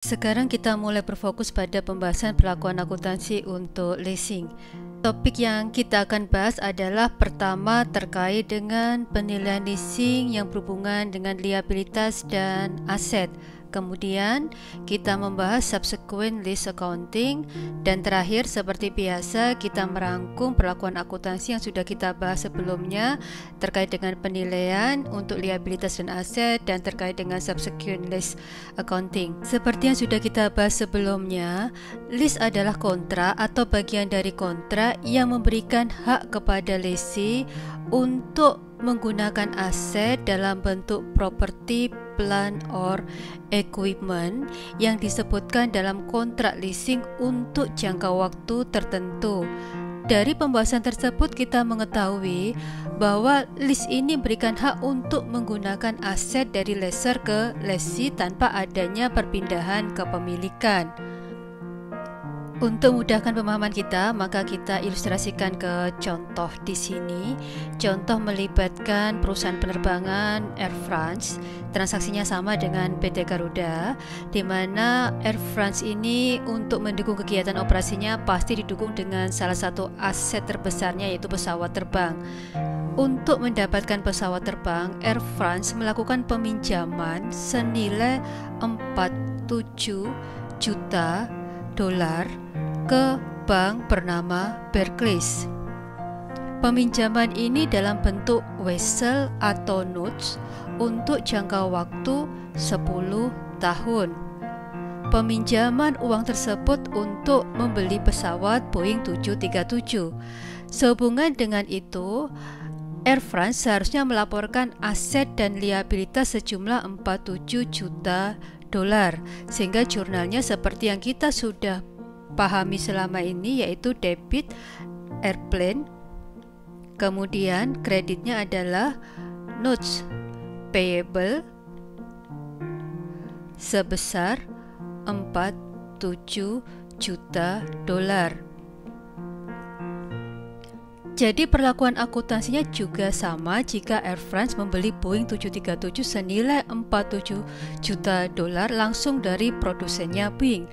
Sekarang kita mulai berfokus pada pembahasan perlakuan akuntansi untuk leasing. Topik yang kita akan bahas adalah pertama terkait dengan penilaian leasing yang berhubungan dengan liabilitas dan aset. Kemudian kita membahas subsequent lease accounting, dan terakhir seperti biasa kita merangkum perlakuan akuntansi yang sudah kita bahas sebelumnya terkait dengan penilaian untuk liabilitas dan aset dan terkait dengan subsequent lease accounting. Seperti yang sudah kita bahas sebelumnya, lease adalah kontrak atau bagian dari kontrak yang memberikan hak kepada lessee untuk menggunakan aset dalam bentuk properti, plant, or equipment yang disebutkan dalam kontrak leasing untuk jangka waktu tertentu. Dari pembahasan tersebut kita mengetahui bahwa lease ini memberikan hak untuk menggunakan aset dari lessor ke lessee tanpa adanya perpindahan kepemilikan. Untuk memudahkan pemahaman kita, maka kita ilustrasikan ke contoh di sini. Contoh melibatkan perusahaan penerbangan Air France. Transaksinya sama dengan PT Garuda, di mana Air France ini untuk mendukung kegiatan operasinya pasti didukung dengan salah satu aset terbesarnya, yaitu pesawat terbang. Untuk mendapatkan pesawat terbang, Air France melakukan peminjaman senilai 47 juta dolar ke bank bernama Barclays. Peminjaman ini dalam bentuk wesel atau notes untuk jangka waktu 10 tahun. Peminjaman uang tersebut untuk membeli pesawat Boeing 737. Sehubungan dengan itu, Air France seharusnya melaporkan aset dan liabilitas sejumlah 47 juta dolar, sehingga jurnalnya seperti yang kita sudah pahami selama ini, yaitu debit airplane, kemudian kreditnya adalah notes payable sebesar 47 juta dolar. Jadi perlakuan akuntansinya juga sama jika Air France membeli Boeing 737 senilai 47 juta dolar langsung dari produsennya Boeing.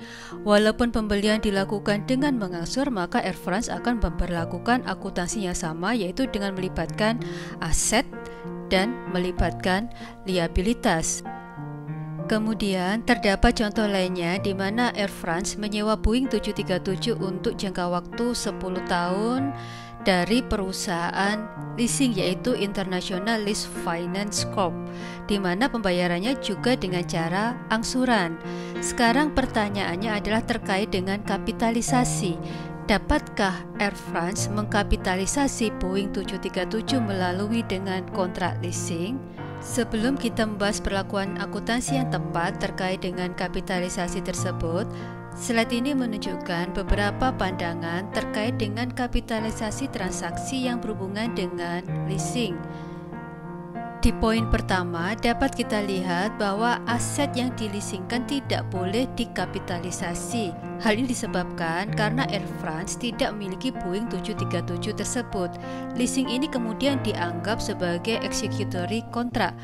Walaupun pembelian dilakukan dengan mengangsur, maka Air France akan memperlakukan akuntansinya sama, yaitu dengan melibatkan aset dan melibatkan liabilitas. Kemudian terdapat contoh lainnya di mana Air France menyewa Boeing 737 untuk jangka waktu 10 tahun dari perusahaan leasing, yaitu International Lease Finance Corp, di mana pembayarannya juga dengan cara angsuran. Sekarang pertanyaannya adalah terkait dengan kapitalisasi. Dapatkah Air France mengkapitalisasi Boeing 737 melalui dengan kontrak leasing? Sebelum kita membahas perlakuan akuntansi yang tepat terkait dengan kapitalisasi tersebut, slide ini menunjukkan beberapa pandangan terkait dengan kapitalisasi transaksi yang berhubungan dengan leasing. Di poin pertama dapat kita lihat bahwa aset yang dileasingkan tidak boleh dikapitalisasi. Hal ini disebabkan karena Air France tidak memiliki Boeing 737 tersebut. Leasing ini kemudian dianggap sebagai executory contract.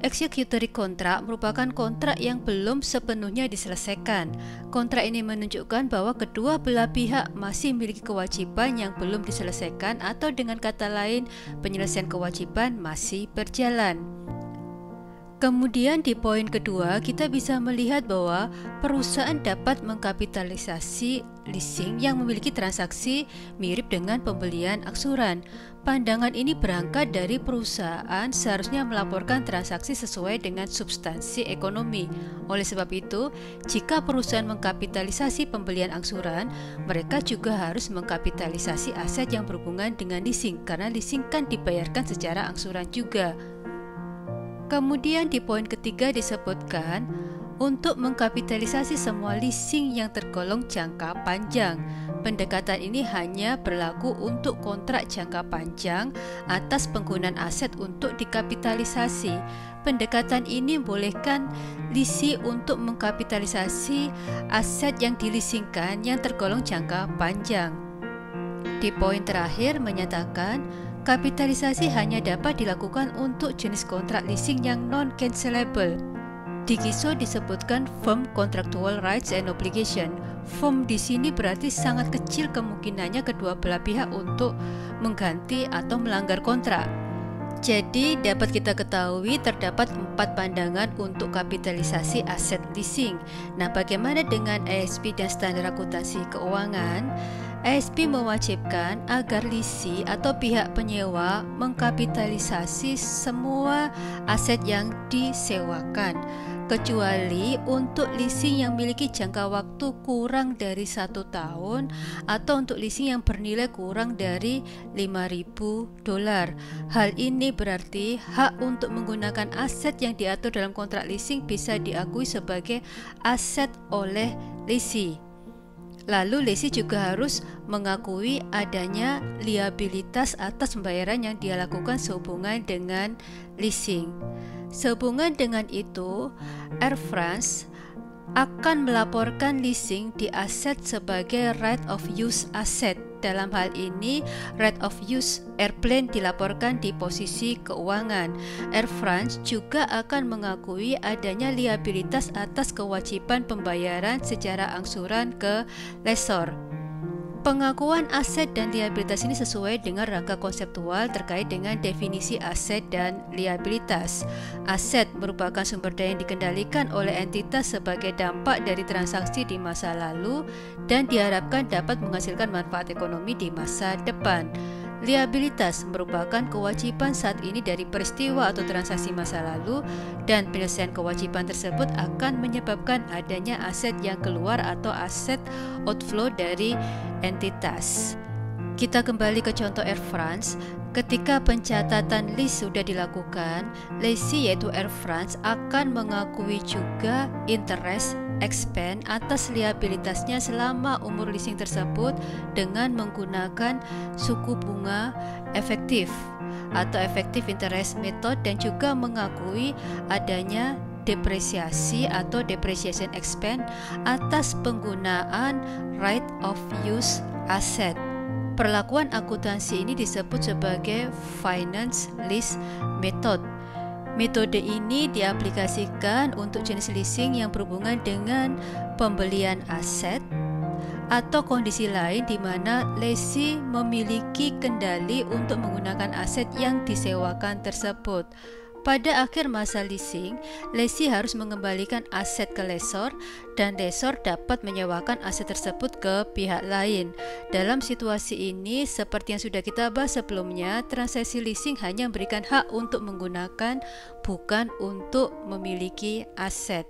Executory contract merupakan kontrak yang belum sepenuhnya diselesaikan. Kontrak ini menunjukkan bahwa kedua belah pihak masih memiliki kewajiban yang belum diselesaikan, atau dengan kata lain, penyelesaian kewajiban masih berjalan. Kemudian di poin kedua kita bisa melihat bahwa perusahaan dapat mengkapitalisasi leasing yang memiliki transaksi mirip dengan pembelian angsuran. Pandangan ini berangkat dari perusahaan seharusnya melaporkan transaksi sesuai dengan substansi ekonomi. Oleh sebab itu, jika perusahaan mengkapitalisasi pembelian angsuran, mereka juga harus mengkapitalisasi aset yang berhubungan dengan leasing, karena leasing kan dibayarkan secara angsuran juga. Kemudian di poin ketiga disebutkan untuk mengkapitalisasi semua leasing yang tergolong jangka panjang. Pendekatan ini hanya berlaku untuk kontrak jangka panjang atas penggunaan aset untuk dikapitalisasi. Pendekatan ini membolehkan lessee untuk mengkapitalisasi aset yang dileasingkan yang tergolong jangka panjang. Di poin terakhir menyatakan kapitalisasi hanya dapat dilakukan untuk jenis kontrak leasing yang non-cancelable. Di KISO disebutkan firm contractual rights and obligation. Firm di sini berarti sangat kecil kemungkinannya kedua belah pihak untuk mengganti atau melanggar kontrak. Jadi dapat kita ketahui terdapat 4 pandangan untuk kapitalisasi aset leasing. Nah, bagaimana dengan ASP dan standar akuntansi keuangan? ASP mewajibkan agar lisi atau pihak penyewa mengkapitalisasi semua aset yang disewakan, kecuali untuk leasing yang memiliki jangka waktu kurang dari 1 tahun atau untuk leasing yang bernilai kurang dari $5.000. Hal ini berarti hak untuk menggunakan aset yang diatur dalam kontrak leasing bisa diakui sebagai aset oleh lisi. Lalu lisi juga harus mengakui adanya liabilitas atas pembayaran yang dia lakukan sehubungan dengan leasing. Sehubungan dengan itu, Air France akan melaporkan leasing di aset sebagai right of use asset. Dalam hal ini, right of use airplane dilaporkan di posisi keuangan. Air France juga akan mengakui adanya liabilitas atas kewajiban pembayaran secara angsuran ke lessor. Pengakuan aset dan liabilitas ini sesuai dengan rangka konseptual terkait dengan definisi aset dan liabilitas. Aset merupakan sumber daya yang dikendalikan oleh entitas sebagai dampak dari transaksi di masa lalu dan diharapkan dapat menghasilkan manfaat ekonomi di masa depan. Liabilitas merupakan kewajiban saat ini dari peristiwa atau transaksi masa lalu, dan penyelesaian kewajiban tersebut akan menyebabkan adanya aset yang keluar atau aset outflow dari entitas. Kita kembali ke contoh Air France. Ketika pencatatan lease sudah dilakukan, lessee yaitu Air France akan mengakui juga interest expense atas liabilitasnya selama umur leasing tersebut dengan menggunakan suku bunga efektif atau effective interest method, dan juga mengakui adanya depresiasi atau depreciation expense atas penggunaan right of use asset. Perlakuan akuntansi ini disebut sebagai finance lease method. Metode ini diaplikasikan untuk jenis leasing yang berhubungan dengan pembelian aset atau kondisi lain di mana lessee memiliki kendali untuk menggunakan aset yang disewakan tersebut. Pada akhir masa leasing, lessee harus mengembalikan aset ke lessor dan lessor dapat menyewakan aset tersebut ke pihak lain. Dalam situasi ini, seperti yang sudah kita bahas sebelumnya, transaksi leasing hanya memberikan hak untuk menggunakan, bukan untuk memiliki aset.